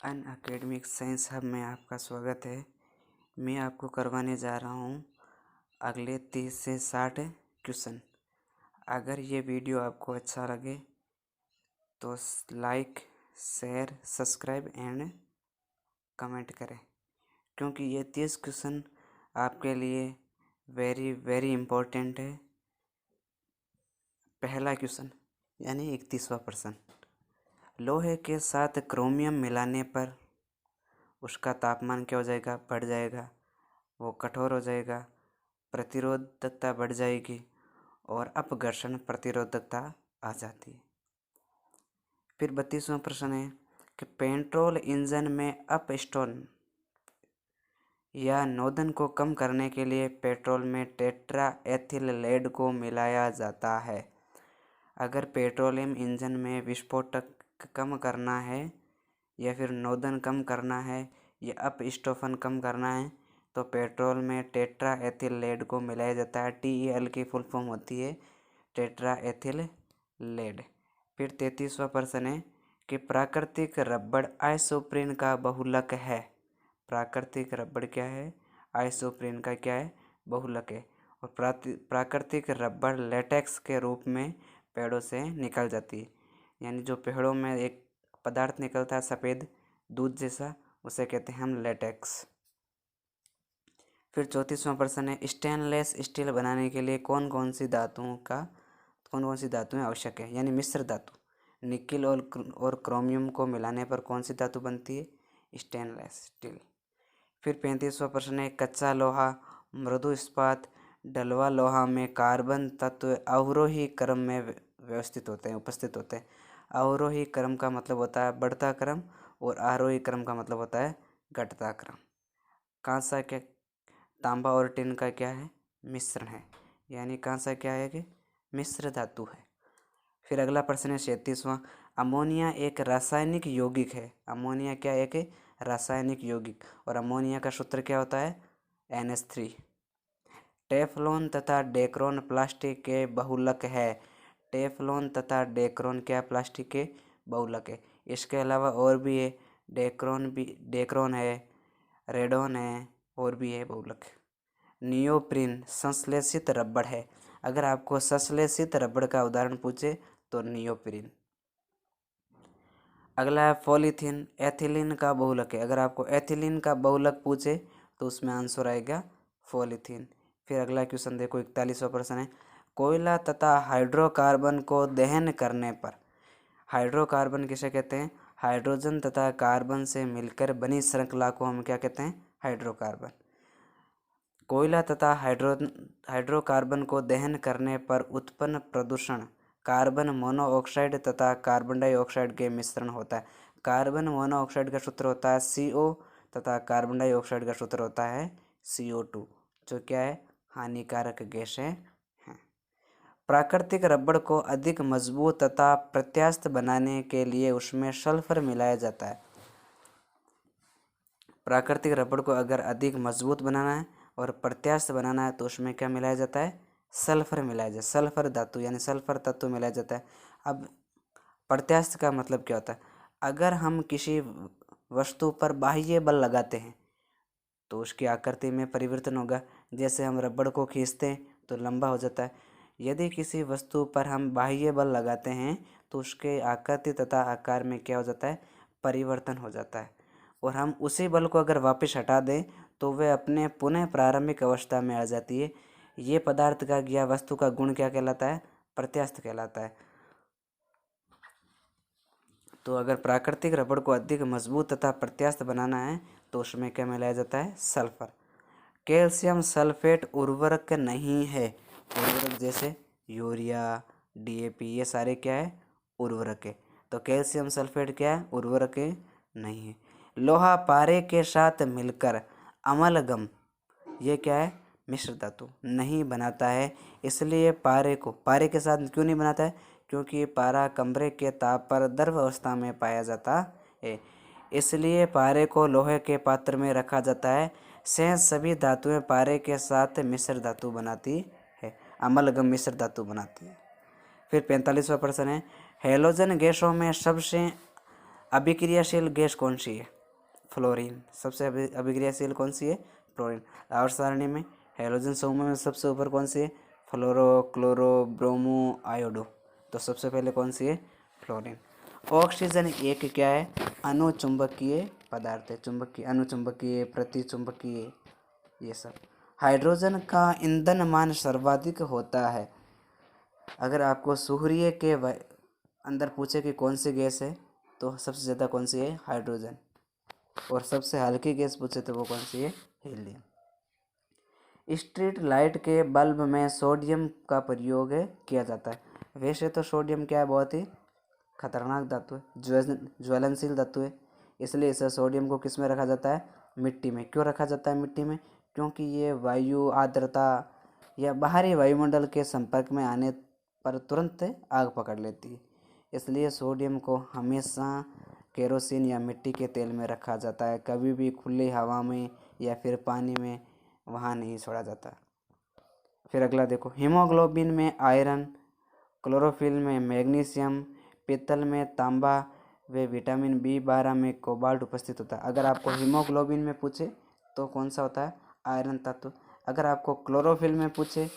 अन academic science hub में आपका स्वागत है। मैं आपको करवाने जा रहा हूँ अगले 30 से 60 क्वेश्चन। अगर ये वीडियो आपको अच्छा लगे तो like, share, subscribe and comment करें, क्योंकि ये 30 क्वेश्चन आपके लिए वेरी वेरी इम्पोर्टेंट है। पहला क्वेश्चन यानी 31वां प्रश्न, लोहे के साथ क्रोमियम मिलाने पर उसका तापमान क्या हो जाएगा? बढ़ जाएगा, वो कठोर हो जाएगा, प्रतिरोधकता बढ़ जाएगी और अपघर्षण प्रतिरोधकता आ जाती है। फिर 32वां प्रश्न है कि पेट्रोल इंजन में अपस्टोन या नोदन को कम करने के लिए पेट्रोल में टेट्रा एथिल लेड को मिलाया जाता है। अगर पेट्रोलियम इंजन में विस्फोटक कम करना है या फिर नोदन कम करना है या अपस्टोफन कम करना है तो पेट्रोल में टेट्रा एथिल लेड को मिलाया जाता है। TEL की फुल फॉर्म होती है टेट्रा एथिल लेड। फिर 33वां प्रश्न है कि प्राकृतिक रबड़ आइसोप्रीन का बहुलक है। प्राकृतिक रबड़ क्या है? आइसोप्रीन का क्या है? बहुलक है। और प्राकृतिक रबड़ लेटेक्स के रूप में पेड़ों से निकल जाती है, यानी जो पेड़ों में एक पदार्थ निकलता है सफ़ेद दूध जैसा, उसे कहते हैं हम लेटेक्स। फिर 34वां प्रश्न है स्टेनलेस स्टील बनाने के लिए कौन कौन सी धातुएं आवश्यक है, यानी मिश्र धातु। निकिल और क्रोमियम को मिलाने पर कौन सी धातु बनती है? Stainless steel. फिर 35वां प्रश्न है कच्चा लोहा, मृदु इस्पात, ढलवा लोहा में कार्बन तत्व अवरोही क्रम में उपस्थित होते हैं। अवरोही क्रम का मतलब होता है बढ़ता क्रम और आरोही क्रम का मतलब होता है घटता क्रम। कांसा के तांबा और टिन का क्या है? मिश्रण है, यानी कांसा क्या है कि मिश्र धातु है। फिर अगला प्रश्न है 36वां, अमोनिया एक रासायनिक यौगिक है। अमोनिया क्या है? एक रासायनिक यौगिक, और अमोनिया का सूत्र क्या होता है? NH3। टेफ्लॉन तथा डेक्रोन प्लास्टिक के बहुलक है। टेफ्लॉन तथा डेक्रोन क्या प्लास्टिक के बहुलक है। इसके अलावा और भी है, डेक्रोन है, रेडोन है, और भी है बहुलक। नियोप्रीन संश्लेषित रबड़ है। अगर आपको संश्लेषित रबड़ का उदाहरण पूछे तो नियोप्रीन। अगला है पॉलीथीन एथिलीन का बहुलक है। अगर आपको एथिलीन का बहुलक पूछे तो उसमें आंसर आएगा पॉलीथीन। फिर अगला क्वेश्चन देखो 41वां प्रश्न है, कोयला तथा हाइड्रोकार्बन को दहन करने पर, हाइड्रोकार्बन किसे कहते हैं? हाइड्रोजन तथा कार्बन से मिलकर बनी श्रृंखला को हम क्या कहते हैं? हाइड्रोकार्बन। कोयला तथा हाइड्रोकार्बन को दहन करने पर उत्पन्न प्रदूषण कार्बन मोनोऑक्साइड तथा कार्बन डाइऑक्साइड के मिश्रण होता है। कार्बन मोनोऑक्साइड का सूत्र होता है CO तथा कार्बन डाइऑक्साइड का सूत्र होता है CO2, जो क्या है? हानिकारक गैसें हैं। प्राकृतिक रबड़ को अधिक मजबूत तथा प्रत्यास्थ बनाने के लिए उसमें सल्फर मिलाया जाता है। प्राकृतिक रबड़ को अगर अधिक मजबूत बनाना है और प्रत्यास्थ बनाना है तो उसमें क्या मिलाया जाता है? सल्फर मिलाया जाता है। सल्फर धातु यानी सल्फर तत्व मिलाया जाता है। अब प्रत्यास्थ का मतलब क्या होता है? अगर हम किसी वस्तु पर बाह्य बल लगाते हैं तो उसकी आकृति में परिवर्तन होगा। जैसे हम रबड़ को खींचते हैं तो लंबा हो जाता है। यदि किसी वस्तु पर हम बाह्य बल लगाते हैं तो उसके आकृति तथा आकार में क्या हो जाता है? परिवर्तन हो जाता है। और हम उसी बल को अगर वापस हटा दें तो वह अपने पुनः प्रारंभिक अवस्था में आ जाती है। ये पदार्थ का या वस्तु का गुण क्या कहलाता है? प्रत्यास्थ कहलाता है। तो अगर प्राकृतिक रबड़ को अधिक मजबूत तथा प्रत्यास्थ बनाना है तो उसमें क्या मिलाया जाता है? सल्फर। कैल्शियम सल्फेट उर्वरक नहीं है। उर्वरक जैसे यूरिया, DAP, ये सारे क्या है? उर्वरक है। तो कैल्शियम सल्फेट क्या है? उर्वरक है? नहीं है। लोहा पारे के साथ मिलकर अमलगम, ये क्या है? मिश्र धातु नहीं बनाता है। इसलिए पारे के साथ क्यों नहीं बनाता है? क्योंकि पारा कमरे के ताप पर द्रव अवस्था में पाया जाता है, इसलिए पारे को लोहे के पात्र में रखा जाता है। शेष सभी धातुएं पारे के साथ मिश्र धातु बनाती है, अमलगम मिश्र धातु बनाती है। फिर 45वां प्रश्न है, हैलोजन गैसों में सबसे अभिक्रियाशील गैस कौन सी है? फ्लोरीन। सबसे अभिक्रियाशील कौन सी है? फ्लोरीन। आवर्त सारणी में हैलोजन समूह में सबसे ऊपर कौन सी है? फ्लोरो, क्लोरो, ब्रोमो, आयोडो। तो सबसे पहले कौन सी है? फ्लोरीन। ऑक्सीजन एक क्या है? अनुचुंबकीय पदार्थ है। चुंबकीय, अनुचुंबकीय, प्रतिचुंबकीय, ये सब। हाइड्रोजन का ईंधन मान सर्वाधिक होता है। अगर आपको सूर्य के अंदर पूछे कि कौन सी गैस है, तो सबसे ज़्यादा कौन सी है? हाइड्रोजन। और सबसे हल्की गैस पूछे तो वो कौन सी है? हीलियम। स्ट्रीट लाइट के बल्ब में सोडियम का प्रयोग किया जाता है। वैसे तो सोडियम क्या है? बहुत ही खतरनाक धातु है, ज्वलनशील धातु है। इसलिए इसे सोडियम को किस में रखा जाता है? मिट्टी में। क्यों रखा जाता है मिट्टी में? क्योंकि ये वायु, आर्द्रता या बाहरी वायुमंडल के संपर्क में आने पर तुरंत आग पकड़ लेती है। इसलिए सोडियम को हमेशा केरोसिन या मिट्टी के तेल में रखा जाता है। कभी भी खुली हवा में या फिर पानी में वहाँ नहीं छोड़ा जाता। फिर अगला देखो, हीमोग्लोबिन में आयरन, क्लोरोफिल में मैग्नीशियम, पीतल में तांबा व विटामिन B12 में कोबाल्ट उपस्थित होता है। अगर आपको हीमोग्लोबिन में पूछे तो कौन सा होता है? आयरन तत्व। अगर आपको क्लोरोफिल में पूछे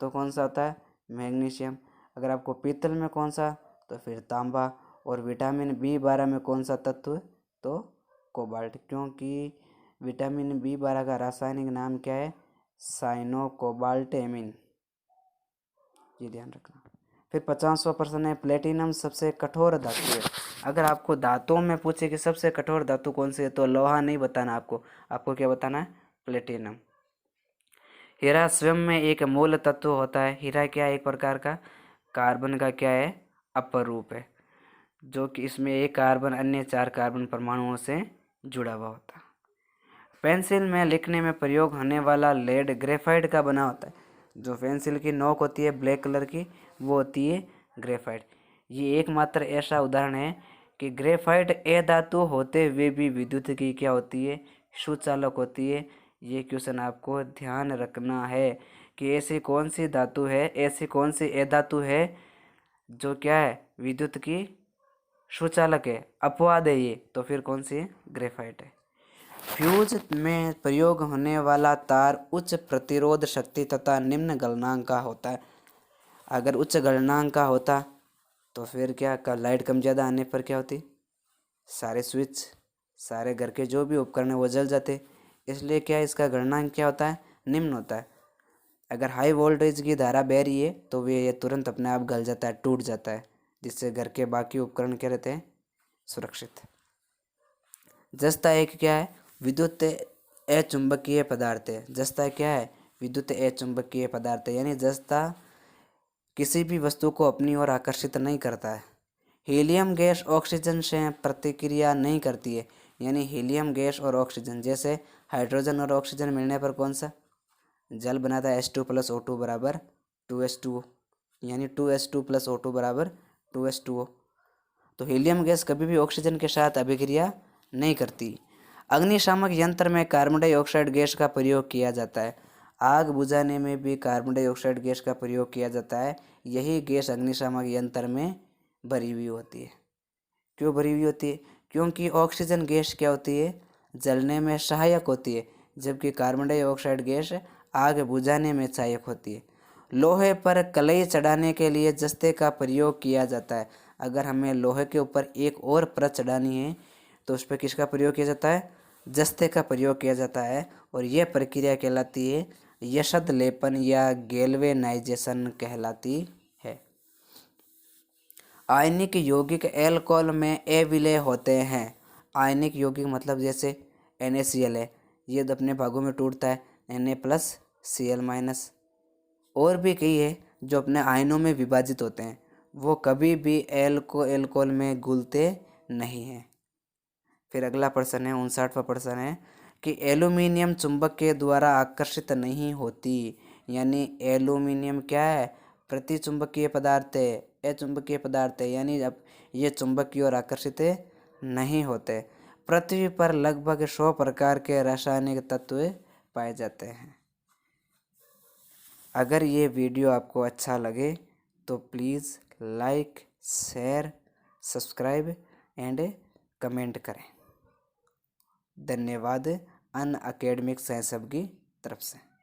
तो कौन सा होता है? मैग्नीशियम। अगर आपको पीतल में कौन सा, तो फिर तांबा। और विटामिन B12 में कौन सा तत्व? तो कोबाल्ट। क्योंकि विटामिन B12 का रासायनिक नाम क्या है? साइनोकोबाल्टेमिन। ये ध्यान रखना। फिर 50वां प्रश्न है, प्लेटिनम सबसे कठोर धातु है। अगर आपको धातुओं में पूछे कि सबसे कठोर धातु कौन सी है, तो लोहा नहीं बताना आपको क्या बताना है? प्लेटिनम। हीरा स्वयं में एक मूल तत्व होता है। हीरा क्या है? एक प्रकार का कार्बन का क्या है? अपरूप है, जो कि इसमें एक कार्बन अन्य 4 कार्बन परमाणुओं से जुड़ा हुआ होता है। पेंसिल में लिखने में प्रयोग होने वाला लेड ग्रेफाइट का बना होता है। जो पेंसिल की नोक होती है ब्लैक कलर की, वो होती है ग्रेफाइट। ये एकमात्र ऐसा उदाहरण है कि ग्रेफाइट अधातु होते हुए भी विद्युत की क्या होती है? सुचालक होती है। ये क्वेश्चन आपको ध्यान रखना है कि ऐसी कौन सी धातु है, ऐसी कौन सी अधातु है जो क्या है? विद्युत की सुचालक है। अपवाद है ये, तो फिर कौन सी है? ग्रेफाइट है। फ्यूज में प्रयोग होने वाला तार उच्च प्रतिरोध शक्ति तथा निम्न गलनांक का होता है। अगर उच्च गलनांक का होता तो फिर क्या लाइट कम ज़्यादा आने पर क्या होती? सारे स्विच, सारे घर के जो भी उपकरण है वो जल जाते। इसलिए क्या इसका गलनांक क्या होता है? निम्न होता है। अगर हाई वोल्टेज की धारा बह रही है तो ये तुरंत अपने आप गल जाता है, टूट जाता है, जिससे घर के बाकी उपकरण क्या रहते हैं? सुरक्षित। जस्ता एक क्या है? विद्युत अचुंबकीय पदार्थ है। जस्ता क्या है? विद्युत अचुंबकीय पदार्थ है। यानी जस्ता किसी भी वस्तु को अपनी ओर आकर्षित नहीं करता है। हीलियम गैस ऑक्सीजन से प्रतिक्रिया नहीं करती है। यानी हीलियम गैस और ऑक्सीजन, जैसे हाइड्रोजन और ऑक्सीजन मिलने पर कौन सा जल बनाता है? H2 + O2 बराबर 2H2O। यानी 2H2 + O2 बराबर 2H2O। तो हीलियम गैस कभी भी ऑक्सीजन के साथ अभिक्रिया नहीं करती। अग्निशामक यंत्र में कार्बन डाइऑक्साइड गैस का प्रयोग किया जाता है। आग बुझाने में भी कार्बन डाइऑक्साइड गैस का प्रयोग किया जाता है। यही गैस अग्निशामक यंत्र में भरी हुई होती है। क्यों भरी हुई होती है? क्योंकि ऑक्सीजन गैस क्या होती है? जलने में सहायक होती है, जबकि कार्बन डाइऑक्साइड गैस आग बुझाने में सहायक होती है। लोहे पर कलई चढ़ाने के लिए जस्ते का प्रयोग किया जाता है। अगर हमें लोहे के ऊपर एक और परत चढ़ानी है तो उस पर किसका प्रयोग किया जाता है? जस्ते का प्रयोग किया जाता है। और यह प्रक्रिया कहलाती है यशद लेपन या गैल्वेनाइजेशन कहलाती है। आयनिक यौगिक एल्कोहल में अविलेय होते हैं। आयनिक यौगिक मतलब जैसे NaCl है, ये अपने भागों में टूटता है Na+Cl-। और भी कई है जो अपने आयनों में विभाजित होते हैं, वो कभी भी एल्कोहल में घुलते नहीं हैं। फिर अगला प्रश्न है 59वां प्रश्न है कि एल्यूमिनियम चुंबक के द्वारा आकर्षित नहीं होती। यानी एल्यूमिनियम क्या है? प्रतिचुंबकीय पदार्थ है, अचुंबकीय पदार्थ है। यानी अब ये चुंबक की ओर आकर्षित नहीं होते। पृथ्वी पर लगभग 100 प्रकार के रासायनिक तत्व पाए जाते हैं। अगर ये वीडियो आपको अच्छा लगे तो please like, share, subscribe and comment करें। धन्यवाद अन अकेडमिक सहसब की तरफ से।